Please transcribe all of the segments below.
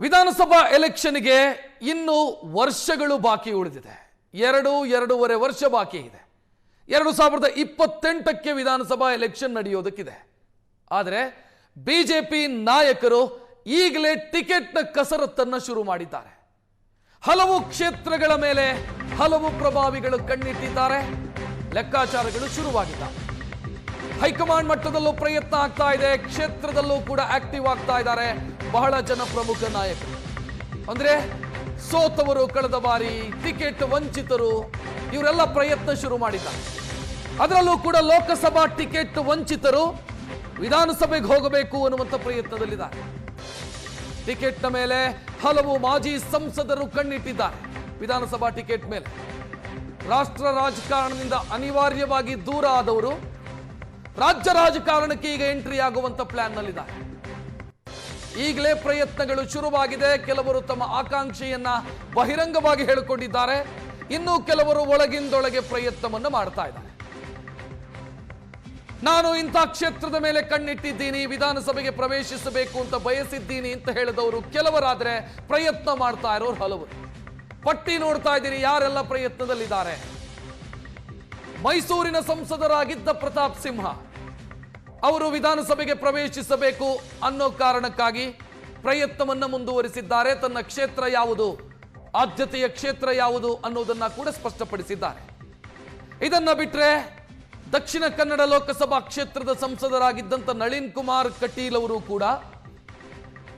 ವಿಧಾನಸಭಾ ಎಲೆಕ್ಷನ್ಗೆ ಇನ್ನು ವರ್ಷಗಳು ಬಾಕಿ ಉಳಿದಿದೆ. 2.5 ವರ್ಷ ಬಾಕಿ ಇದೆ. 2028ಕ್ಕೆ ವಿಧಾನಸಭಾ ಎಲೆಕ್ಷನ್ ನಡೆಯೋದಕ್ಕಿದೆ. ಆದರೆ ಬಿಜೆಪಿ ನಾಯಕರು ಈಗಲೇ ಟಿಕೆಟ್ನ ಕಸರತ್ತನ್ನು ಶುರು ಮಾಡಿದ್ದಾರೆ. ಹಲವು ಕ್ಷೇತ್ರಗಳ ಮೇಲೆ ಹಲವು ಪ್ರಭಾವಿಗಳು ಕಣ್ಣಿಟ್ಟಿದ್ದಾರೆ. ಲೆಕ್ಕಾಚಾರಗಳು ಶುರುವಾಗಿದ್ದಾವೆ. ಹೈಕಮಾಂಡ್ ಮಟ್ಟದಲ್ಲೂ ಪ್ರಯತ್ನ ಆಗ್ತಾ ಇದೆ. ಕ್ಷೇತ್ರದಲ್ಲೂ ಕೂಡ ಆಕ್ಟಿವ್ ಆಗ್ತಾ ಇದ್ದಾರೆ ಬಹಳ ಜನ ಪ್ರಮುಖ ನಾಯಕರು. ಅಂದ್ರೆ ಸೋತವರು, ಕಳೆದ ಬಾರಿ ಟಿಕೆಟ್ ವಂಚಿತರು, ಇವರೆಲ್ಲ ಪ್ರಯತ್ನ ಶುರು ಮಾಡಿದ್ದಾರೆ. ಅದರಲ್ಲೂ ಕೂಡ ಲೋಕಸಭಾ ಟಿಕೆಟ್ ವಂಚಿತರು ವಿಧಾನಸಭೆಗೆ ಹೋಗಬೇಕು ಅನ್ನುವಂಥ ಪ್ರಯತ್ನದಲ್ಲಿದ್ದಾರೆ. ಟಿಕೆಟ್ನ ಮೇಲೆ ಹಲವು ಮಾಜಿ ಸಂಸದರು ಕಣ್ಣಿಟ್ಟಿದ್ದಾರೆ. ವಿಧಾನಸಭಾ ಟಿಕೆಟ್ ಮೇಲೆ ರಾಷ್ಟ್ರ ರಾಜಕಾರಣದಿಂದ ಅನಿವಾರ್ಯವಾಗಿ ದೂರ ಆದವರು ರಾಜ್ಯ ರಾಜಕಾರಣಕ್ಕೆ ಈಗ ಎಂಟ್ರಿ ಆಗುವಂತ ಪ್ಲಾನ್ ನಲ್ಲಿದ್ದಾರೆ. ಈಗಲೇ ಪ್ರಯತ್ನಗಳು ಶುರುವಾಗಿದೆ. ಕೆಲವರು ತಮ್ಮ ಆಕಾಂಕ್ಷೆಯನ್ನ ಬಹಿರಂಗವಾಗಿ ಹೇಳಿಕೊಂಡಿದ್ದಾರೆ. ಇನ್ನು ಕೆಲವರು ಒಳಗಿಂದೊಳಗೆ ಪ್ರಯತ್ನವನ್ನು ಮಾಡ್ತಾ ಇದ್ದಾರೆ. ನಾನು ಇಂಥ ಕ್ಷೇತ್ರದ ಮೇಲೆ ಕಣ್ಣಿಟ್ಟಿದ್ದೀನಿ, ವಿಧಾನಸಭೆಗೆ ಪ್ರವೇಶಿಸಬೇಕು ಅಂತ ಬಯಸಿದ್ದೀನಿ ಅಂತ ಹೇಳಿದವರು ಕೆಲವರಾದ್ರೆ ಪ್ರಯತ್ನ ಮಾಡ್ತಾ ಇರೋರು ಹಲವರು. ಪಟ್ಟಿ ನೋಡ್ತಾ ಇದ್ದೀರಿ ಯಾರೆಲ್ಲ ಪ್ರಯತ್ನದಲ್ಲಿದ್ದಾರೆ. ಮೈಸೂರಿನ ಸಂಸದರಾಗಿದ್ದ ಪ್ರತಾಪ್ ಸಿಂಹ ಅವರು ವಿಧಾನಸಭೆಗೆ ಪ್ರವೇಶಿಸಬೇಕು ಅನ್ನೋ ಕಾರಣಕ್ಕಾಗಿ ಪ್ರಯತ್ನವನ್ನ ಮುಂದುವರಿಸಿದ್ದಾರೆ. ತನ್ನ ಕ್ಷೇತ್ರ ಯಾವುದು, ಆದ್ಯತೆಯ ಕ್ಷೇತ್ರ ಯಾವುದು ಅನ್ನೋದನ್ನ ಕೂಡ ಸ್ಪಷ್ಟಪಡಿಸಿದ್ದಾರೆ. ಇದನ್ನ ಬಿಟ್ರೆ ದಕ್ಷಿಣ ಕನ್ನಡ ಲೋಕಸಭಾ ಕ್ಷೇತ್ರದ ಸಂಸದರಾಗಿದ್ದಂತ ನಳಿನ್ ಕುಮಾರ್ ಕಟೀಲ್ ಅವರು ಕೂಡ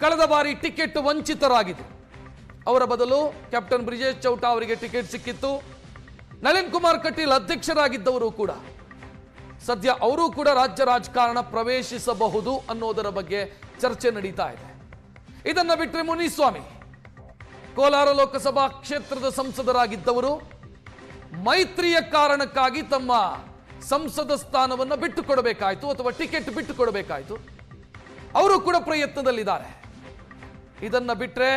ಕಳೆದ ಬಾರಿ ಟಿಕೆಟ್ ವಂಚಿತರಾಗಿದ್ದರು. ಅವರ ಬದಲು ಕ್ಯಾಪ್ಟನ್ ಬ್ರಿಜೇಶ್ ಚೌಟಾ ಅವರಿಗೆ ಟಿಕೆಟ್ ಸಿಕ್ಕಿತ್ತು. ನಳಿನ್ ಕುಮಾರ್ ಕಟೀಲ್ ಅಧ್ಯಕ್ಷರಾಗಿದ್ದವರು ಕೂಡ ಸದ್ಯ ಅವರು ಕೂಡ ರಾಜ್ಯ ರಾಜಕಾರಣ ಪ್ರವೇಶಿಸಬಹುದು ಅನ್ನೋದರ ಬಗ್ಗೆ ಚರ್ಚೆ ನಡೀತಾ ಇದೆ. ಇದನ್ನ ಬಿಟ್ಟರೆ ಮುನಿಸ್ವಾಮಿ ಕೋಲಾರ ಲೋಕಸಭಾ ಕ್ಷೇತ್ರದ ಸಂಸದರಾಗಿದ್ದವರು ಮೈತ್ರಿಯ ಕಾರಣಕ್ಕಾಗಿ ತಮ್ಮ ಸಂಸದ ಸ್ಥಾನವನ್ನು ಬಿಟ್ಟುಕೊಡಬೇಕಾಯಿತು ಅಥವಾ ಟಿಕೆಟ್ ಬಿಟ್ಟುಕೊಡಬೇಕಾಯಿತು. ಅವರು ಕೂಡ ಪ್ರಯತ್ನದಲ್ಲಿದ್ದಾರೆ. ಇದನ್ನ ಬಿಟ್ಟರೆ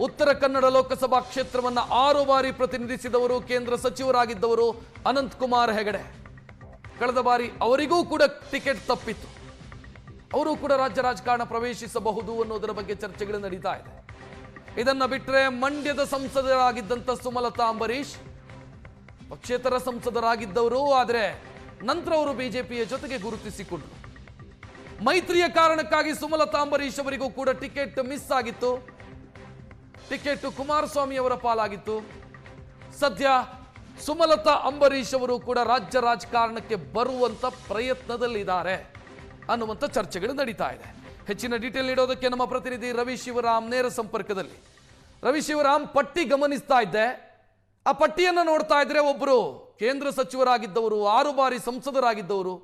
ಉತ್ತರ ಕನ್ನಡ ಲೋಕಸಭಾ ಕ್ಷೇತ್ರವನ್ನ 6 ಬಾರಿ ಪ್ರತಿನಿಧಿಸಿದವರು, ಕೇಂದ್ರ ಸಚಿವರಾಗಿದ್ದವರು ಅನಂತ್ ಕುಮಾರ್ ಹೆಗಡೆ. ಕಳೆದ ಬಾರಿ ಅವರಿಗೂ ಕೂಡ ಟಿಕೆಟ್ ತಪ್ಪಿತ್ತು. ಅವರು ಕೂಡ ರಾಜ್ಯ ರಾಜಕಾರಣ ಪ್ರವೇಶಿಸಬಹುದು ಅನ್ನೋದರ ಬಗ್ಗೆ ಚರ್ಚೆಗಳು ನಡೀತಾ ಇದೆ. ಇದನ್ನ ಬಿಟ್ಟರೆ ಮಂಡ್ಯದ ಸಂಸದರಾಗಿದ್ದಂಥ ಸುಮಲತಾ ಅಂಬರೀಶ್ ಪಕ್ಷೇತರ ಸಂಸದರಾಗಿದ್ದವರು, ಆದರೆ ನಂತರ ಅವರು ಬಿಜೆಪಿಯ ಜೊತೆಗೆ ಗುರುತಿಸಿಕೊಂಡರು. ಮೈತ್ರಿಯ ಕಾರಣಕ್ಕಾಗಿ ಸುಮಲತಾ ಅಂಬರೀಶ್ ಅವರಿಗೂ ಕೂಡ ಟಿಕೆಟ್ ಮಿಸ್ ಆಗಿತ್ತು. ಟಿಕೆಟ್ ಕುಮಾರಸ್ವಾಮಿ ಅವರ ಪಾಲಾಗಿತ್ತು. ಸದ್ಯ ಸುಮಲತಾ ಅಂಬರೀಶ್ ಅವರು ಕೂಡ ರಾಜ್ಯ ರಾಜಕಾರಣಕ್ಕೆ ಬರುವಂತ ಪ್ರಯತ್ನದಲ್ಲಿದ್ದಾರೆ ಅನ್ನುವಂಥ ಚರ್ಚೆಗಳು ನಡೀತಾ ಇದೆ. ಹೆಚ್ಚಿನ ಡೀಟೇಲ್ ನೀಡೋದಕ್ಕೆ ನಮ್ಮ ಪ್ರತಿನಿಧಿ ರವಿ ಶಿವರಾಮ್ ನೇರ ಸಂಪರ್ಕದಲ್ಲಿ. ರವಿ ಶಿವರಾಮ್, ಪಟ್ಟಿ ಗಮನಿಸ್ತಾ ಇದ್ದೆ. ಆ ಪಟ್ಟಿಯನ್ನು ನೋಡ್ತಾ ಇದ್ರೆ ಒಬ್ಬರು ಕೇಂದ್ರ ಸಚಿವರಾಗಿದ್ದವರು, 6 ಬಾರಿ ಸಂಸದರಾಗಿದ್ದವರು,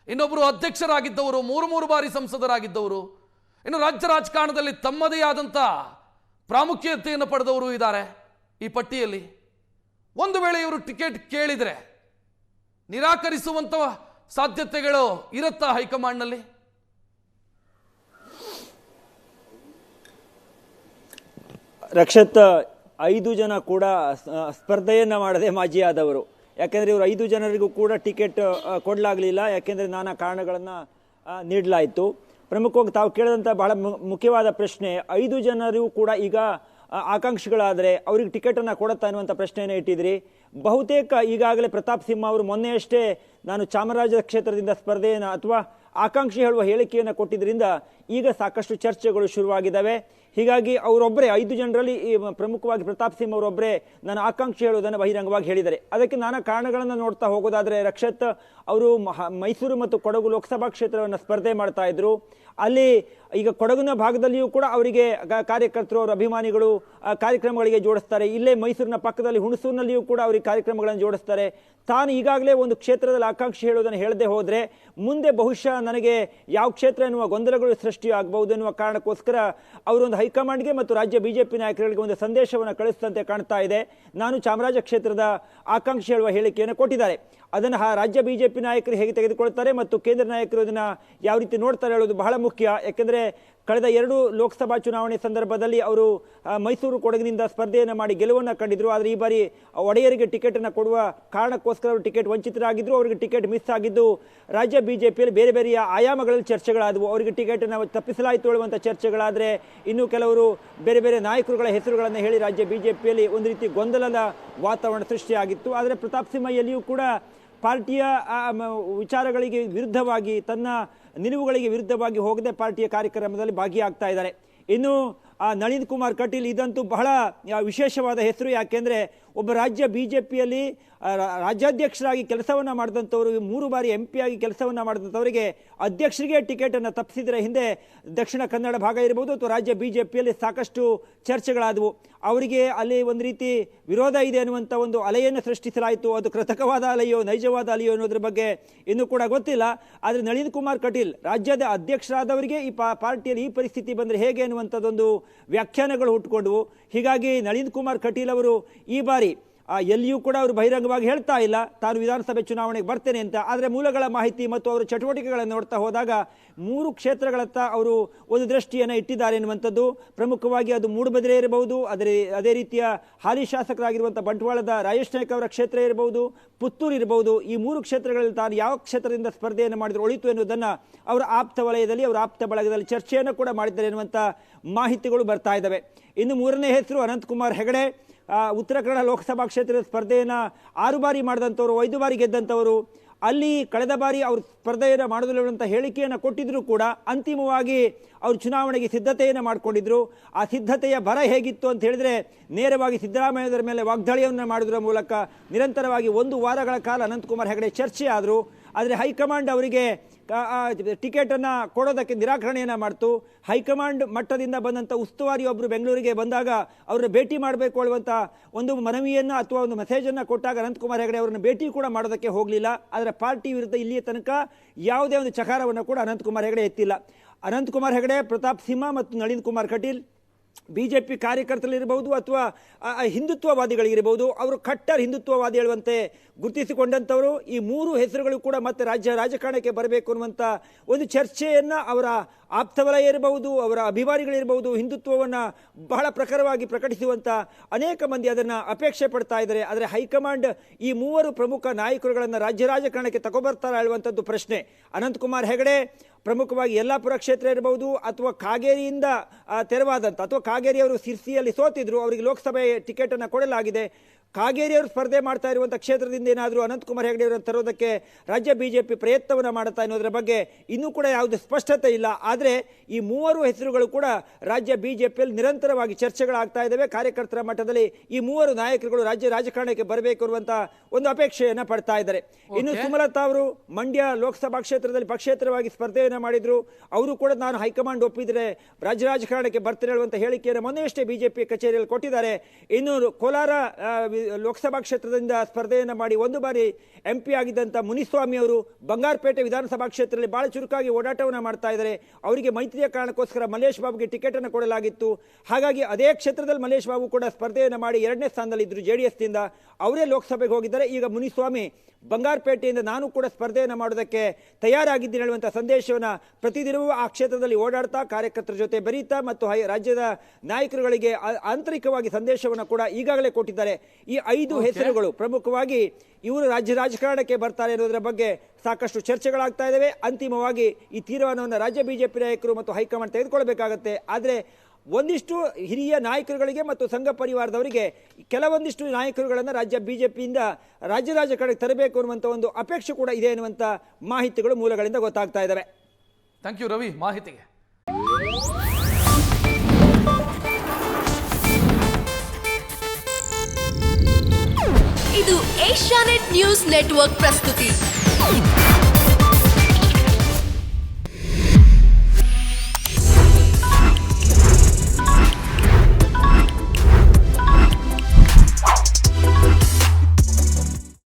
ಇನ್ನೊಬ್ಬರು ಅಧ್ಯಕ್ಷರಾಗಿದ್ದವರು, 3 ಬಾರಿ ಸಂಸದರಾಗಿದ್ದವರು, ಇನ್ನು ರಾಜ್ಯ ರಾಜಕಾರಣದಲ್ಲಿ ತಮ್ಮದೇ ಆದಂಥ ಪ್ರಾಮುಖ್ಯತೆಯನ್ನು ಪಡೆದವರು ಇದ್ದಾರೆ ಈ ಪಟ್ಟಿಯಲ್ಲಿ. ಒಂದು ವೇಳೆ ಇವರು ಟಿಕೆಟ್ ಕೇಳಿದರೆ ನಿರಾಕರಿಸುವಂತ ಸಾಧ್ಯತೆಗಳು ಇರುತ್ತಾ ಹೈಕಮಾಂಡ್ನಲ್ಲಿ? ರಕ್ಷತ್, 5 ಜನ ಕೂಡ ಸ್ಪರ್ಧೆಯನ್ನು ಮಾಡದೆ ಮಾಜಿ ಆದವರು. ಯಾಕೆಂದರೆ ಇವರು 5 ಜನರಿಗೂ ಕೂಡ ಟಿಕೆಟ್ ಕೊಡಲಾಗಲಿಲ್ಲ. ಯಾಕೆಂದರೆ ನಾನಾ ಕಾರಣಗಳನ್ನು ನೀಡಲಾಯಿತು. ಪ್ರಮುಖವಾಗಿ ತಾವು ಕೇಳಿದಂಥ ಬಹಳ ಮುಖ್ಯವಾದ ಪ್ರಶ್ನೆ, 5 ಜನರು ಕೂಡ ಈಗ ಆಕಾಂಕ್ಷಿಗಳಾದರೆ ಅವರಿಗೆ ಟಿಕೆಟನ್ನು ಕೊಡುತ್ತಾ ಅನ್ನುವಂಥ ಪ್ರಶ್ನೆಯನ್ನು ಇಟ್ಟಿದ್ರಿ. ಬಹುತೇಕ ಈಗಾಗಲೇ ಪ್ರತಾಪ್ ಸಿಂಹ ಅವರು ಮೊನ್ನೆಯಷ್ಟೇ ನಾನು ಚಾಮರಾಜ ಕ್ಷೇತ್ರದಿಂದ ಸ್ಪರ್ಧೆಯನ್ನು ಅಥವಾ ಆಕಾಂಕ್ಷಿ ಹೇಳುವ ಹೇಳಿಕೆಯನ್ನು ಕೊಟ್ಟಿದ್ದರಿಂದ ಈಗ ಸಾಕಷ್ಟು ಚರ್ಚೆಗಳು ಶುರುವಾಗಿದ್ದಾವೆ. ಹೀಗಾಗಿ ಅವರೊಬ್ಬರೇ 5 ಜನರಲ್ಲಿ ಪ್ರಮುಖವಾಗಿ ಪ್ರತಾಪ್ ಸಿಂಹ ಅವರೊಬ್ಬರೇ ನಾನು ಆಕಾಂಕ್ಷಿ ಹೇಳುವುದನ್ನು ಬಹಿರಂಗವಾಗಿ ಹೇಳಿದ್ದಾರೆ. ಅದಕ್ಕೆ ನಾನಾ ಕಾರಣಗಳನ್ನು ನೋಡ್ತಾ ಹೋಗೋದಾದರೆ ರಕ್ಷತ್, ಅವರು ಮೈಸೂರು ಮತ್ತು ಕೊಡಗು ಲೋಕಸಭಾ ಕ್ಷೇತ್ರವನ್ನು ಸ್ಪರ್ಧೆ ಮಾಡ್ತಾ ಇದ್ರು. ಅಲ್ಲಿ ಈಗ ಕೊಡಗಿನ ಭಾಗದಲ್ಲಿಯೂ ಕೂಡ ಅವರಿಗೆ ಕಾರ್ಯಕರ್ತರು, ಅವರ ಅಭಿಮಾನಿಗಳು ಕಾರ್ಯಕ್ರಮಗಳಿಗೆ ಜೋಡಿಸ್ತಾರೆ. ಇಲ್ಲೇ ಮೈಸೂರಿನ ಪಕ್ಕದಲ್ಲಿ ಹುಣಸೂರಿನಲ್ಲಿಯೂ ಕೂಡ ಅವರಿಗೆ ಕಾರ್ಯಕ್ರಮಗಳನ್ನು ಜೋಡಿಸ್ತಾರೆ. ತಾನು ಈಗಾಗಲೇ ಒಂದು ಕ್ಷೇತ್ರದಲ್ಲಿ ಆಕಾಂಕ್ಷಿ ಹೇಳುವುದನ್ನು ಹೇಳದೆ ಹೋದರೆ ಮುಂದೆ ಬಹುಶಃ ನನಗೆ ಯಾವ ಕ್ಷೇತ್ರ ಎನ್ನುವ ಗೊಂದಲಗಳು ಸೃಷ್ಟಿಯಾಗಬಹುದು ಎನ್ನುವ ಕಾರಣಕ್ಕೋಸ್ಕರ ಅವರೊಂದು ಹೈಕಮಾಂಡ್ಗೆ ಮತ್ತು ರಾಜ್ಯ ಬಿಜೆಪಿ ನಾಯಕರಿಗೆ ಒಂದು ಸಂದೇಶವನ್ನು ಕಳಿಸಿದಂತೆ ಕಾಣ್ತಾ ಇದೆ. ನಾನು ಚಾಮರಾಜ ಕ್ಷೇತ್ರದ ಆಕಾಂಕ್ಷಿ ಹೇಳುವ ಹೇಳಿಕೆಯನ್ನು ಕೊಟ್ಟಿದ್ದಾರೆ. ಅದನ್ನು ರಾಜ್ಯ ಬಿಜೆಪಿ ನಾಯಕರು ಹೇಗೆ ತೆಗೆದುಕೊಳ್ತಾರೆ ಮತ್ತು ಕೇಂದ್ರ ನಾಯಕರು ಅದನ್ನು ಯಾವ ರೀತಿ ನೋಡ್ತಾರೆ ಹೇಳೋದು ಬಹಳ ಮುಖ್ಯ. ಯಾಕೆಂದರೆ ಕಳೆದ 2 ಲೋಕಸಭಾ ಚುನಾವಣೆ ಸಂದರ್ಭದಲ್ಲಿ ಅವರು ಮೈಸೂರು ಕೊಡಗಿನಿಂದ ಸ್ಪರ್ಧೆಯನ್ನು ಮಾಡಿ ಗೆಲುವನ್ನು ಕಂಡಿದ್ರು. ಆದರೆ ಈ ಬಾರಿ ಒಡೆಯರಿಗೆ ಟಿಕೆಟನ್ನು ಕೊಡುವ ಕಾರಣಕ್ಕೋಸ್ಕರ ಅವರು ಟಿಕೆಟ್ ವಂಚಿತರಾಗಿದ್ದರು. ಅವರಿಗೆ ಟಿಕೆಟ್ ಮಿಸ್ ಆಗಿದ್ದು ರಾಜ್ಯ ಬಿಜೆಪಿಯಲ್ಲಿ ಬೇರೆ ಬೇರೆಯ ಆಯಾಮಗಳಲ್ಲಿ ಚರ್ಚೆಗಳಾದವು. ಅವರಿಗೆ ಟಿಕೆಟನ್ನು ತಪ್ಪಿಸಲಾಯಿತು ಹೇಳುವಂಥ ಚರ್ಚೆಗಳಾದರೆ ಇನ್ನು ಕೆಲವರು ಬೇರೆ ಬೇರೆ ನಾಯಕರುಗಳ ಹೆಸರುಗಳನ್ನು ಹೇಳಿ ರಾಜ್ಯ ಬಿಜೆಪಿಯಲ್ಲಿ ಒಂದು ರೀತಿ ಗೊಂದಲದ ವಾತಾವರಣ ಸೃಷ್ಟಿಯಾಗಿತ್ತು. ಆದರೆ ಪ್ರತಾಪ್ ಸಿಂಹ ಎಲ್ಲಿಯೂ ಕೂಡ ಪಾರ್ಟಿಯ ವಿಚಾರಗಳಿಗೆ ವಿರುದ್ಧವಾಗಿ, ತನ್ನ ನಿಲುವುಗಳಿಗೆ ವಿರುದ್ಧವಾಗಿ ಹೋಗದೆ ಪಾರ್ಟಿಯ ಕಾರ್ಯಕ್ರಮದಲ್ಲಿ ಭಾಗಿಯಾಗ್ತಾ ಇದ್ದಾರೆ. ಇನ್ನು ನಳಿನ್ ಕುಮಾರ್ ಕಟೀಲ್ ಇದಂತೂ ಬಹಳ ವಿಶೇಷವಾದ ಹೆಸರು. ಯಾಕೆಂದರೆ ಒಬ್ಬ ರಾಜ್ಯ ಬಿಜೆಪಿಯಲ್ಲಿ ರಾಜ್ಯಾಧ್ಯಕ್ಷರಾಗಿ ಕೆಲಸವನ್ನು ಮಾಡಿದಂಥವರು, 3 ಬಾರಿ MP ಆಗಿ ಕೆಲಸವನ್ನು ಮಾಡಿದಂಥವರಿಗೆ ಅಧ್ಯಕ್ಷರಿಗೆ ಟಿಕೆಟನ್ನು ತಪ್ಪಿಸಿದರೆ ಹಿಂದೆ ದಕ್ಷಿಣ ಕನ್ನಡ ಭಾಗ ಇರ್ಬೋದು ಅಥವಾ ರಾಜ್ಯ ಬಿಜೆಪಿಯಲ್ಲಿ ಸಾಕಷ್ಟು ಚರ್ಚೆಗಳಾದವು. ಅವರಿಗೆ ಅಲ್ಲಿ ಒಂದು ರೀತಿ ವಿರೋಧ ಇದೆ ಅನ್ನುವಂಥ ಒಂದು ಅಲೆಯನ್ನು ಸೃಷ್ಟಿಸಲಾಯಿತು. ಅದು ಕೃತಕವಾದ ಅಲೆಯೋ ನೈಜವಾದ ಅಲೆಯೋ ಅನ್ನೋದ್ರ ಬಗ್ಗೆ ಇನ್ನೂ ಕೂಡ ಗೊತ್ತಿಲ್ಲ. ಆದರೆ ನಳಿನ್ ಕುಮಾರ್ ಕಟೀಲ್ ರಾಜ್ಯದ ಅಧ್ಯಕ್ಷರಾದವರಿಗೆ ಈ ಪಾರ್ಟಿಯಲ್ಲಿ ಈ ಪರಿಸ್ಥಿತಿ ಬಂದರೆ ಹೇಗೆ ಅನ್ನುವಂಥದ್ದೊಂದು ವ್ಯಾಖ್ಯಾನಗಳು ಹುಟ್ಟುಕೊಂಡವು. ಹೀಗಾಗಿ ನಳಿನ್ ಕುಮಾರ್ ಕಟೀಲ್ ಅವರು ಈ ಬಾರಿ ಎಲ್ಲಿಯೂ ಕೂಡ ಅವರು ಬಹಿರಂಗವಾಗಿ ಹೇಳ್ತಾ ಇಲ್ಲ ತಾನು ವಿಧಾನಸಭೆ ಚುನಾವಣೆಗೆ ಬರ್ತೇನೆ ಅಂತ. ಆದರೆ ಮೂಲಗಳ ಮಾಹಿತಿ ಮತ್ತು ಅವರ ಚಟುವಟಿಕೆಗಳನ್ನು ನೋಡ್ತಾ ಹೋದಾಗ 3 ಕ್ಷೇತ್ರಗಳತ್ತ ಅವರು ಒಂದು ದೃಷ್ಟಿಯನ್ನು ಇಟ್ಟಿದ್ದಾರೆ ಎನ್ನುವಂಥದ್ದು. ಪ್ರಮುಖವಾಗಿ ಅದು ಮೂಡುಬಿದಿರೆ ಇರಬಹುದು, ಅದೇ ರೀತಿಯ ಹಾಲಿ ಶಾಸಕರಾಗಿರುವಂಥ ಬಂಟ್ವಾಳದ ರಾಜೇಶ್ ನಾಯ್ಕ ಅವರ ಕ್ಷೇತ್ರ ಇರಬಹುದು, ಪುತ್ತೂರು ಇರಬಹುದು. ಈ 3 ಕ್ಷೇತ್ರಗಳಲ್ಲಿ ತಾನು ಯಾವ ಕ್ಷೇತ್ರದಿಂದ ಸ್ಪರ್ಧೆಯನ್ನು ಮಾಡಿದ್ರು ಒಳಿತು ಎನ್ನುವುದನ್ನು ಅವರ ಆಪ್ತ ವಲಯದಲ್ಲಿ, ಅವರ ಆಪ್ತ ಬಳಗದಲ್ಲಿ ಚರ್ಚೆಯನ್ನು ಕೂಡ ಮಾಡಿದ್ದಾರೆ ಎನ್ನುವಂಥ ಮಾಹಿತಿಗಳು ಬರ್ತಾ ಇದ್ದಾವೆ. ಇನ್ನು 3ನೇ ಹೆಸರು ಅನಂತಕುಮಾರ್ ಹೆಗಡೆ. ಉತ್ತರ ಕನ್ನಡ ಲೋಕಸಭಾ ಕ್ಷೇತ್ರದ ಸ್ಪರ್ಧೆಯನ್ನು 6 ಬಾರಿ ಮಾಡಿದಂಥವರು, 5 ಬಾರಿ ಗೆದ್ದಂಥವರು. ಅಲ್ಲಿ ಕಳೆದ ಬಾರಿ ಅವರು ಸ್ಪರ್ಧೆಯನ್ನು ಮಾಡೋದಿಲ್ಲ ಅಂತ ಹೇಳಿಕೆಯನ್ನು ಕೊಟ್ಟಿದ್ರು ಕೂಡ ಅಂತಿಮವಾಗಿ ಅವರು ಚುನಾವಣೆಗೆ ಸಿದ್ಧತೆಯನ್ನು ಮಾಡಿಕೊಂಡಿದ್ರು. ಆ ಸಿದ್ಧತೆಯ ಬರ ಹೇಗಿತ್ತು ಅಂತ ಹೇಳಿದರೆ ನೇರವಾಗಿ ಸಿದ್ದರಾಮಯ್ಯರ ಮೇಲೆ ವಾಗ್ದಾಳಿಯನ್ನು ಮಾಡೋದ್ರ ಮೂಲಕ ನಿರಂತರವಾಗಿ 1 ವಾರಗಳ ಕಾಲ ಅನಂತಕುಮಾರ್ ಹೆಗಡೆ ಚರ್ಚೆ ಆದರು. ಆದರೆ ಹೈಕಮಾಂಡ್ ಅವರಿಗೆ ಟಿಕೆಟನ್ನು ಕೊಡೋದಕ್ಕೆ ನಿರಾಕರಣೆಯನ್ನು ಮಾಡ್ತು. ಹೈಕಮಾಂಡ್ ಮಟ್ಟದಿಂದ ಬಂದಂಥ ಉಸ್ತುವಾರಿ ಒಬ್ಬರು ಬೆಂಗಳೂರಿಗೆ ಬಂದಾಗ ಅವರನ್ನು ಭೇಟಿ ಮಾಡಬೇಕು ಅನ್ನುವಂಥ ಒಂದು ಮನವಿಯನ್ನು ಅಥವಾ ಒಂದು ಮೆಸೇಜನ್ನು ಕೊಟ್ಟಾಗ ಅನಂತಕುಮಾರ್ ಹೆಗಡೆ ಅವರನ್ನು ಭೇಟಿ ಕೂಡ ಮಾಡೋದಕ್ಕೆ ಹೋಗಲಿಲ್ಲ. ಆದರೆ ಪಾರ್ಟಿ ವಿರುದ್ಧ ಇಲ್ಲಿಯ ತನಕ ಯಾವುದೇ ಒಂದು ಚಕಾರವನ್ನು ಕೂಡ ಅನಂತಕುಮಾರ್ ಹೆಗಡೆ ಎತ್ತಿಲ್ಲ. ಅನಂತಕುಮಾರ್ ಹೆಗಡೆ, ಪ್ರತಾಪ್ ಸಿಂಹ ಮತ್ತು ನಳಿನ್ ಕುಮಾರ್ ಕಟೀಲ್ ಬಿಜೆಪಿ ಕಾರ್ಯಕರ್ತರಿರಬಹುದು ಅಥವಾ ಹಿಂದುತ್ವವಾದಿಗಳಿಗಿರಬಹುದು, ಅವರು ಕಟ್ಟರ್ ಹಿಂದುತ್ವವಾದಿ ಹೇಳುವಂತೆ ಗುರುತಿಸಿಕೊಂಡಂಥವರು. ಈ 3 ಹೆಸರುಗಳು ಕೂಡ ಮತ್ತೆ ರಾಜಕಾರಣಕ್ಕೆ ಬರಬೇಕು ಅನ್ನುವಂಥ ಒಂದು ಚರ್ಚೆಯನ್ನು ಅವರ ಆಪ್ತವಲಯ ಇರಬಹುದು, ಅವರ ಅಭಿಮಾನಿಗಳಿರಬಹುದು, ಹಿಂದುತ್ವವನ್ನು ಬಹಳ ಪ್ರಖರವಾಗಿ ಪ್ರಕಟಿಸುವಂಥ ಅನೇಕ ಮಂದಿ ಅದನ್ನು ಅಪೇಕ್ಷೆ ಪಡ್ತಾ ಇದ್ದಾರೆ. ಆದರೆ ಹೈಕಮಾಂಡ್ ಈ 3 ಪ್ರಮುಖ ನಾಯಕರುಗಳನ್ನು ರಾಜಕಾರಣಕ್ಕೆ ತಗೊಬರ್ತಾರ ಹೇಳುವಂಥದ್ದು ಪ್ರಶ್ನೆ. ಅನಂತಕುಮಾರ್ ಹೆಗಡೆ ಪ್ರಮುಖವಾಗಿ ಯಲ್ಲಾಪುರ ಕ್ಷೇತ್ರ ಇರಬಹುದು ಅಥವಾ ಕಾಗೇರಿಯಿಂದ ತೆರವಾದಂಥ, ಅಥವಾ ಕಾಗೇರಿಯವರು ಸಿರ್ಸಿಯಲ್ಲಿ ಸೋತಿದ್ರು, ಅವರಿಗೆ ಲೋಕಸಭೆ ಟಿಕೆಟನ್ನು ಕೊಡಲಾಗಿದೆ. ಕಾಗೇರಿಯವರು ಸ್ಪರ್ಧೆ ಮಾಡ್ತಾ ಇರುವಂಥ ಕ್ಷೇತ್ರದಿಂದ ಏನಾದರೂ ಅನಂತಕುಮಾರ್ ಹೆಗಡೆ ಅವರನ್ನು ತರೋದಕ್ಕೆ ರಾಜ್ಯ ಬಿಜೆಪಿ ಪ್ರಯತ್ನವನ್ನು ಮಾಡುತ್ತಾ ಅನ್ನೋದರ ಬಗ್ಗೆ ಇನ್ನೂ ಕೂಡ ಯಾವುದೇ ಸ್ಪಷ್ಟತೆ ಇಲ್ಲ. ಆದರೆ ಈ 3 ಹೆಸರುಗಳು ಕೂಡ ರಾಜ್ಯ ಬಿಜೆಪಿಯಲ್ಲಿ ನಿರಂತರವಾಗಿ ಚರ್ಚೆಗಳಾಗ್ತಾ ಇದ್ದಾವೆ. ಕಾರ್ಯಕರ್ತರ ಮಟ್ಟದಲ್ಲಿ ಈ 3 ನಾಯಕರುಗಳು ರಾಜಕಾರಣಕ್ಕೆ ಬರಬೇಕು ಅನ್ನುವಂಥ ಒಂದು ಅಪೇಕ್ಷೆಯನ್ನು ಪಡ್ತಾ ಇದ್ದಾರೆ. ಇನ್ನು ಸುಮಲತಾ ಅವರು ಮಂಡ್ಯ ಲೋಕಸಭಾ ಕ್ಷೇತ್ರದಲ್ಲಿ ಪಕ್ಷೇತರವಾಗಿ ಸ್ಪರ್ಧೆಯನ್ನು ಮಾಡಿದ್ರು. ಅವರು ಕೂಡ ನಾನು ಹೈಕಮಾಂಡ್ ಒಪ್ಪಿದರೆ ರಾಜಕಾರಣಕ್ಕೆ ಬರ್ತೇನೆ ಹೇಳುವಂಥ ಹೇಳಿಕೆಯನ್ನು ಮೊನ್ನೆಯಷ್ಟೇ ಬಿಜೆಪಿ ಕಚೇರಿಯಲ್ಲಿ ಕೊಟ್ಟಿದ್ದಾರೆ. ಇನ್ನು ಕೋಲಾರ ಲೋಕಸಭಾ ಕ್ಷೇತ್ರದಿಂದ ಸ್ಪರ್ಧೆಯನ್ನು ಮಾಡಿ 1 ಬಾರಿ MP ಆಗಿದ್ದಂಥ ಮುನಿಸ್ವಾಮಿ ಅವರು ಬಂಗಾರಪೇಟೆ ವಿಧಾನಸಭಾ ಕ್ಷೇತ್ರದಲ್ಲಿ ಬಹಳ ಚುರುಕಾಗಿ ಓಡಾಟವನ್ನು ಮಾಡ್ತಾ ಇದ್ದಾರೆ. ಅವರಿಗೆ ಮೈತ್ರಿಯ ಕಾರಣಕ್ಕೋಸ್ಕರ ಮಲ್ಲೇಶ್ ಬಾಬುಗೆ ಟಿಕೆಟನ್ನು ಕೊಡಲಾಗಿತ್ತು. ಹಾಗಾಗಿ ಅದೇ ಕ್ಷೇತ್ರದಲ್ಲಿ ಮಲ್ಲೇಶ್ ಬಾಬು ಕೂಡ ಸ್ಪರ್ಧೆಯನ್ನು ಮಾಡಿ 2ನೇ ಸ್ಥಾನದಲ್ಲಿದ್ದರು JDSನಿಂದ. ಅವರೇ ಲೋಕಸಭೆಗೆ ಹೋಗಿದ್ದಾರೆ. ಈಗ ಮುನಿಸ್ವಾಮಿ ಬಂಗಾರಪೇಟೆಯಿಂದ ನಾನು ಕೂಡ ಸ್ಪರ್ಧೆಯನ್ನು ಮಾಡೋದಕ್ಕೆ ತಯಾರಾಗಿದ್ದೀನಿ ಹೇಳುವಂಥ ಸಂದೇಶವನ್ನು ಪ್ರತಿದಿನವೂ ಆ ಕ್ಷೇತ್ರದಲ್ಲಿ ಓಡಾಡ್ತಾ ಕಾರ್ಯಕರ್ತರ ಜೊತೆ ಬೆರೀತಾ ಮತ್ತು ರಾಜ್ಯದ ನಾಯಕರುಗಳಿಗೆ ಆಂತರಿಕವಾಗಿ ಸಂದೇಶವನ್ನು ಕೂಡ ಈಗಾಗಲೇ ಕೊಟ್ಟಿದ್ದಾರೆ. ಈ 5 ಹೆಸರುಗಳು ಪ್ರಮುಖವಾಗಿ ಇವರು ರಾಜಕಾರಣಕ್ಕೆ ಬರ್ತಾರೆ ಅನ್ನೋದರ ಬಗ್ಗೆ ಸಾಕಷ್ಟು ಚರ್ಚೆಗಳಾಗ್ತಾ ಇದ್ದಾವೆ. ಅಂತಿಮವಾಗಿ ಈ ತೀರ್ಮಾನವನ್ನು ರಾಜ್ಯ ಬಿಜೆಪಿ ನಾಯಕರು ಮತ್ತು ಹೈಕಮಾಂಡ್ ತೆಗೆದುಕೊಳ್ಬೇಕಾಗತ್ತೆ. ಆದರೆ ಒಂದಿಷ್ಟು ಹಿರಿಯ ನಾಯಕರುಗಳಿಗೆ ಮತ್ತು ಸಂಘ ಪರಿವಾರದವರಿಗೆ ಕೆಲವೊಂದಿಷ್ಟು ನಾಯಕರುಗಳನ್ನು ರಾಜ್ಯ ಬಿಜೆಪಿಯಿಂದ ರಾಜಕಾರಣಕ್ಕೆ ತರಬೇಕು ಅನ್ನುವಂಥ ಒಂದು ಅಪೇಕ್ಷೆ ಕೂಡ ಇದೆ ಅನ್ನುವಂಥ ಮಾಹಿತಿಗಳು ಮೂಲಗಳಿಂದ ಗೊತ್ತಾಗ್ತಾ ಇದ್ದಾವೆ. ಥ್ಯಾಂಕ್ ಯು ರವಿ ಮಾಹಿತಿಗೆ. ಇದು ಏಷ್ಯಾನೆಟ್ ನ್ಯೂಸ್ ನೆಟ್ವರ್ಕ್ ಪ್ರಸ್ತುತಿ.